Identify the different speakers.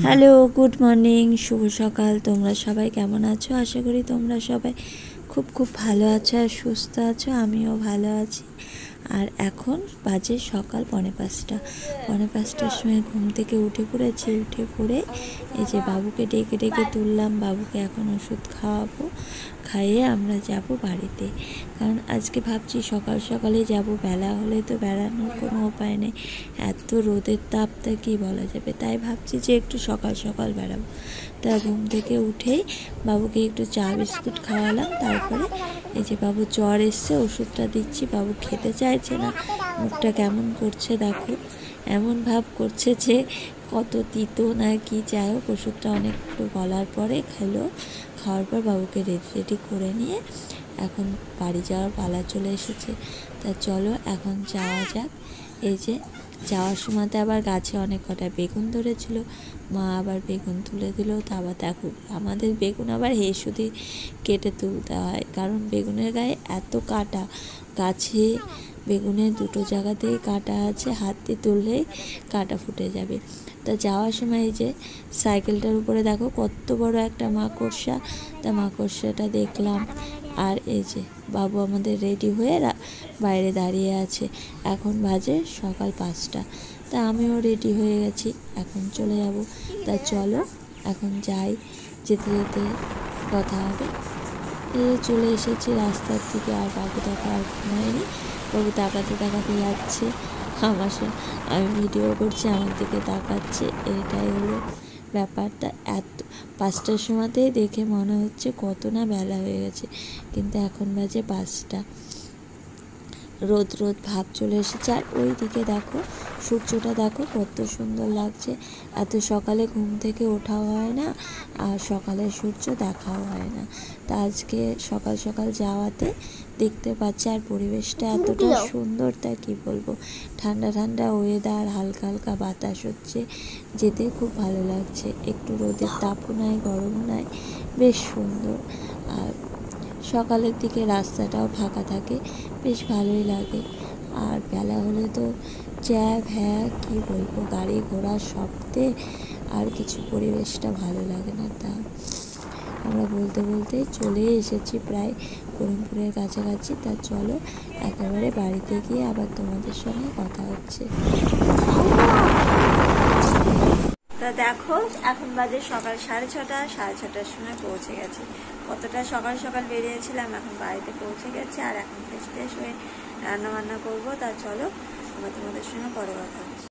Speaker 1: Hello, good morning, শুভ সকাল। তোমরা সবাই কেমন আছো? আশা করি তোমরা সবাই খুব খুব ভালো আছো আর সুস্থ আছো। আমিও ভালো আছি। আর এখন বাজে সকাল 5:45টার সময় ঘুম থেকে উঠে পড়ে এই যে বাবুকে ডেকে ডেকে তুললাম। বাবুকে এখন ওষুধ খাওয়াবো, খাইয়ে আমরা যাব বাড়িতে। কারণ আজকে ভাবছি সকাল সকালে যাব, বেলা হলে তো বেড়ানোর কোনো উপায় নেই। এত রোদের তাপটা কি বলা যাবে, তাই ভাবছি যে একটু সকাল সকাল বেড়াবো। তা ঘুম থেকে উঠেই বাবুকে একটু চা বিস্কুট খাওয়ালাম। তারপরে এই যে বাবু জ্বর এসছে, ওষুধটা দিচ্ছি। বাবু খেতে চাইছে না, মুখটা কেমন করছে দেখো, এমন ভাব করছে যে কত তিতো না কি। যাই হোক, ওষুধটা অনেকটু বলার পরে খেলো। খাওয়ার পর বাবুকে রেডি করে নিয়ে এখন বাড়ি যাওয়ার পালা চলে এসেছে। তা চলো এখন যাওয়া যাক। এই যে যাওয়ার সময়তে আবার গাছে অনেক কটা বেগুন ধরেছিল, মা আবার বেগুন তুলে দিল। তা আবার দেখো, আমাদের বেগুন আবার হেসুদি কেটে তুলতে হয়, কারণ বেগুনের গায়ে এত কাটা। গাছে বেগুনের দুটো জায়গাতেই কাটা আছে, হাত দিয়ে তুললেই কাটা ফুটে যাবে। তা যাওয়ার সময় এই যে সাইকেলটার উপরে দেখো কত বড় একটা মাকড়সা। তা মাকড়সাটা দেখলাম। আর এই যে বাবু আমাদের রেডি হয়ে বাইরে দাঁড়িয়ে আছে। এখন বাজে সকাল 5টা। তা আমিও রেডি হয়ে গেছি, এখন চলে যাব। তা চলো এখন যাই, যেতে যেতে কথা হবে। চলে এসেছি রাস্তার দিকে। আর বাবু দেখো আর ঘুমায়নি, বাবু তাকাতে তাকাতে যাচ্ছে আমার সাথে। আমি ভিডিও করছি, আমার দিকে তাকাচ্ছে। এটাই হলো ব্যাপারটা। এত 5টার সময়তেই দেখে মনে হচ্ছে কত না বেলা হয়ে গেছে, কিন্তু এখন বাজে 5টা। রোদ রোদ ভাব চলে এসেছে। আর ওই দিকে দেখো সূর্যটা দেখো কত সুন্দর লাগছে। এত সকালে ঘুম থেকে ওঠাও হয় না, আর সকালে সূর্য দেখাও হয় না। তা আজকে সকাল সকাল যাওয়াতে দেখতে পাচ্ছি। আর পরিবেশটা এতটা সুন্দর, তা কি বলবো। ঠান্ডা ঠান্ডা ওয়েদার, হালকা হালকা বাতাস হচ্ছে, যেতে খুব ভালো লাগছে। একটু রোদের তাপও নাই, গরমও নাই, বেশ সুন্দর। আর সকালের দিকে রাস্তাটাও ফাঁকা থাকে, বেশ ভালোই লাগে। আর বেলা হলে তো জ্যাব, হ্যাঁ কী বলবো, গাড়ি ঘোড়ার শব্দে আর কিছু পরিবেশটা ভালো লাগে না। তা আমরা বলতে বলতেই চলে এসেছি প্রায় করিমপুরের কাছাকাছি। তা চলো একেবারে বাড়িতে গিয়ে আবার তোমাদের সঙ্গে কথা হচ্ছে। তা দেখো এখন বাজে সকাল 6:30। 6:30টার সময় পৌঁছে গেছি। কতটা সকাল সকাল বেরিয়েছিলাম, এখন বাড়িতে পৌঁছে গেছি। আর এখন ফ্রেশ হয়ে রান্না বান্না করবো। তা চলো আবার তোমাদের সঙ্গে পরে কথা।